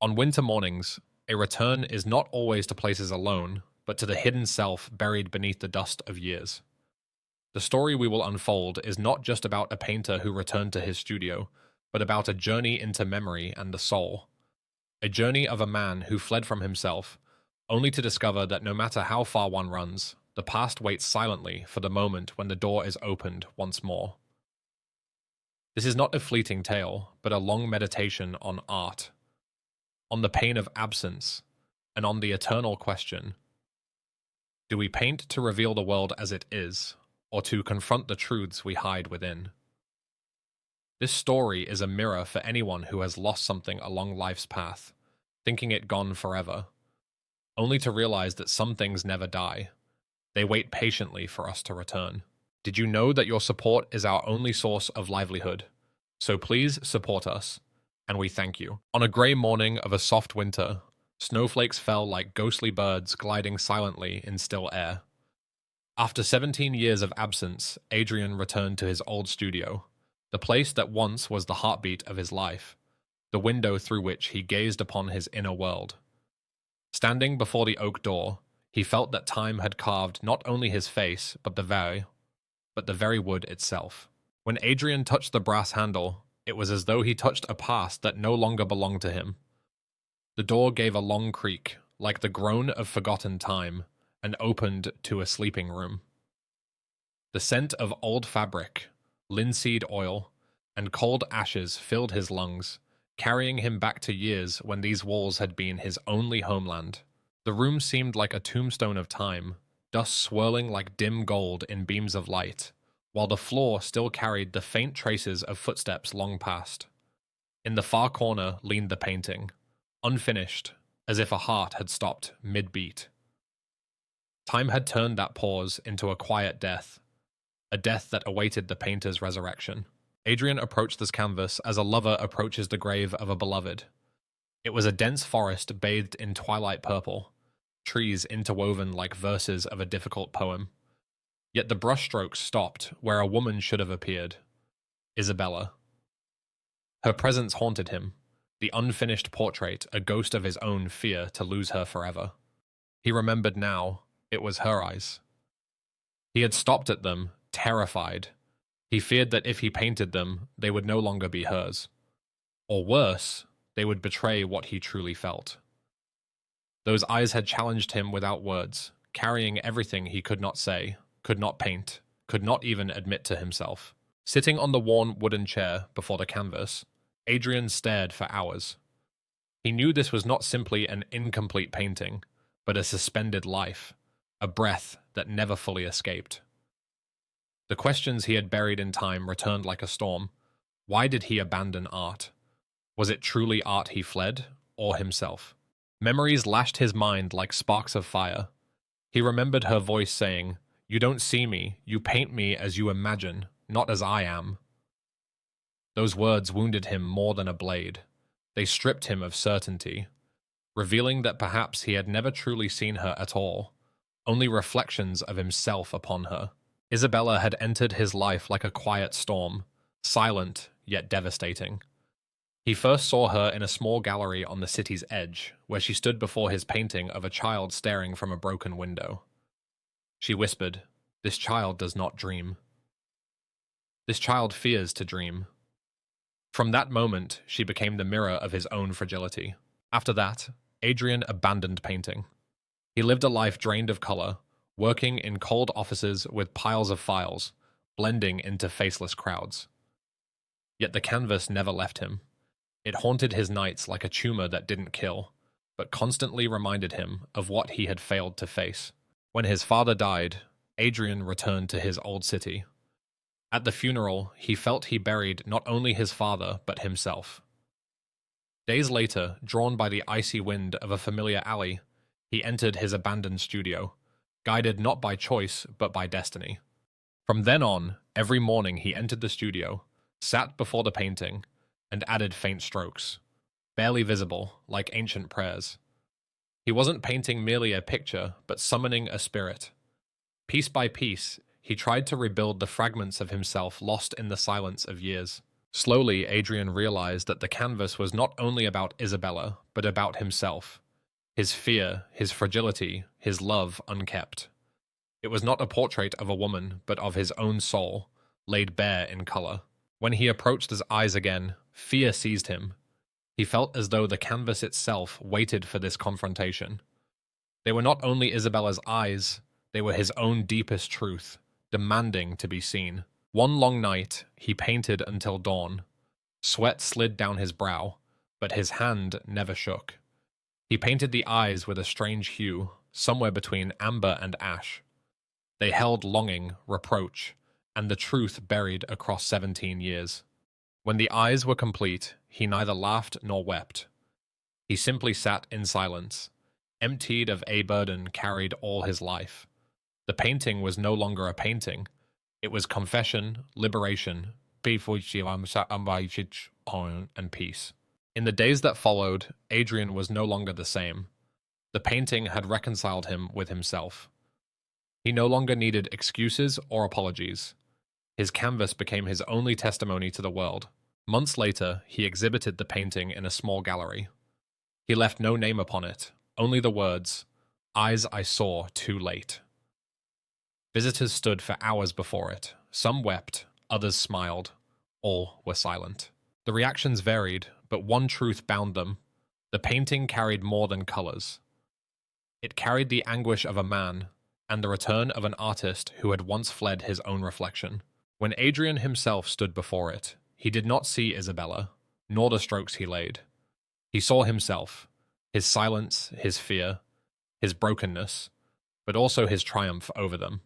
On winter mornings, a return is not always to places alone, but to the hidden self buried beneath the dust of years. The story we will unfold is not just about a painter who returned to his studio, but about a journey into memory and the soul. A journey of a man who fled from himself, only to discover that no matter how far one runs, the past waits silently for the moment when the door is opened once more. This is not a fleeting tale, but a long meditation on art, on the pain of absence, and on the eternal question: do we paint to reveal the world as it is, or to confront the truths we hide within? This story is a mirror for anyone who has lost something along life's path, thinking it gone forever, only to realize that some things never die. They wait patiently for us to return. Did you know that your support is our only source of livelihood? So please support us, and we thank you. On a grey morning of a soft winter, snowflakes fell like ghostly birds gliding silently in still air. After 17 years of absence, Adrian returned to his old studio, the place that once was the heartbeat of his life, the window through which he gazed upon his inner world. Standing before the oak door, he felt that time had carved not only his face, but the very wood itself. When Adrian touched the brass handle, it was as though he touched a past that no longer belonged to him. The door gave a long creak, like the groan of forgotten time, and opened to a sleeping room. The scent of old fabric, linseed oil, and cold ashes filled his lungs, carrying him back to years when these walls had been his only homeland. The room seemed like a tombstone of time, dust swirling like dim gold in beams of light, while the floor still carried the faint traces of footsteps long past. In the far corner leaned the painting, unfinished, as if a heart had stopped mid-beat. Time had turned that pause into a quiet death, a death that awaited the painter's resurrection. Adrian approached this canvas as a lover approaches the grave of a beloved. It was a dense forest bathed in twilight purple, trees interwoven like verses of a difficult poem. Yet the brushstrokes stopped where a woman should have appeared: Isabella. Her presence haunted him, the unfinished portrait a ghost of his own fear to lose her forever. He remembered now, it was her eyes. He had stopped at them, terrified. He feared that if he painted them, they would no longer be hers. Or worse, they would betray what he truly felt. Those eyes had challenged him without words, carrying everything he could not say, could not paint, could not even admit to himself. Sitting on the worn wooden chair before the canvas, Adrian stared for hours. He knew this was not simply an incomplete painting, but a suspended life, a breath that never fully escaped. The questions he had buried in time returned like a storm. Why did he abandon art? Was it truly art he fled, or himself? Memories lashed his mind like sparks of fire. He remembered her voice saying, "You don't see me, you paint me as you imagine, not as I am." Those words wounded him more than a blade. They stripped him of certainty, revealing that perhaps he had never truly seen her at all, only reflections of himself upon her. Isabella had entered his life like a quiet storm, silent yet devastating. He first saw her in a small gallery on the city's edge, where she stood before his painting of a child staring from a broken window. She whispered, "This child does not dream. This child fears to dream." From that moment, she became the mirror of his own fragility. After that, Adrian abandoned painting. He lived a life drained of color, working in cold offices with piles of files, blending into faceless crowds. Yet the canvas never left him. It haunted his nights like a tumor that didn't kill, but constantly reminded him of what he had failed to face. When his father died, Adrian returned to his old city. At the funeral, he felt he buried not only his father, but himself. Days later, drawn by the icy wind of a familiar alley, he entered his abandoned studio, guided not by choice, but by destiny. From then on, every morning he entered the studio, sat before the painting, and added faint strokes, barely visible, like ancient prayers. He wasn't painting merely a picture, but summoning a spirit. Piece by piece, he tried to rebuild the fragments of himself lost in the silence of years. Slowly, Adrian realized that the canvas was not only about Isabella, but about himself. His fear, his fragility, his love unkept. It was not a portrait of a woman, but of his own soul, laid bare in color. When he approached his eyes again, fear seized him. He felt as though the canvas itself waited for this confrontation. They were not only Isabella's eyes, they were his own deepest truth, demanding to be seen. One long night, he painted until dawn. Sweat slid down his brow, but his hand never shook. He painted the eyes with a strange hue, somewhere between amber and ash. They held longing, reproach, and the truth buried across 17 years. When the eyes were complete, he neither laughed nor wept. He simply sat in silence, emptied of a burden carried all his life. The painting was no longer a painting. It was confession, liberation, and peace. In the days that followed, Adrian was no longer the same. The painting had reconciled him with himself. He no longer needed excuses or apologies. His canvas became his only testimony to the world. Months later, he exhibited the painting in a small gallery. He left no name upon it, only the words, "Eyes I saw too late." Visitors stood for hours before it. Some wept, others smiled. All were silent. The reactions varied, but one truth bound them. The painting carried more than colors. It carried the anguish of a man, and the return of an artist who had once fled his own reflection. When Adrian himself stood before it, he did not see Isabella, nor the strokes he laid. He saw himself, his silence, his fear, his brokenness, but also his triumph over them.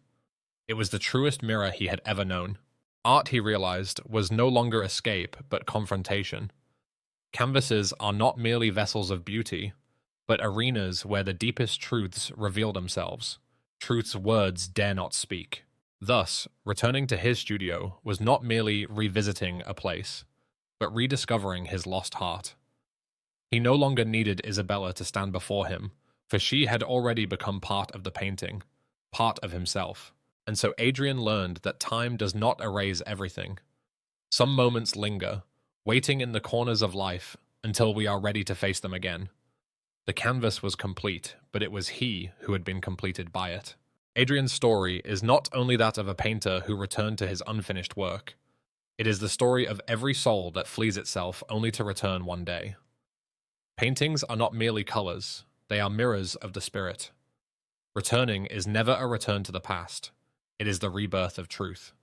It was the truest mirror he had ever known. Art, he realized, was no longer escape, but confrontation. Canvases are not merely vessels of beauty, but arenas where the deepest truths reveal themselves, truths words dare not speak. Thus, returning to his studio was not merely revisiting a place, but rediscovering his lost heart. He no longer needed Isabella to stand before him, for she had already become part of the painting, part of himself. And so Adrian learned that time does not erase everything. Some moments linger, waiting in the corners of life until we are ready to face them again. The canvas was complete, but it was he who had been completed by it. Adrian's story is not only that of a painter who returned to his unfinished work. It is the story of every soul that flees itself only to return one day. Paintings are not merely colors, they are mirrors of the spirit. Returning is never a return to the past. It is the rebirth of truth.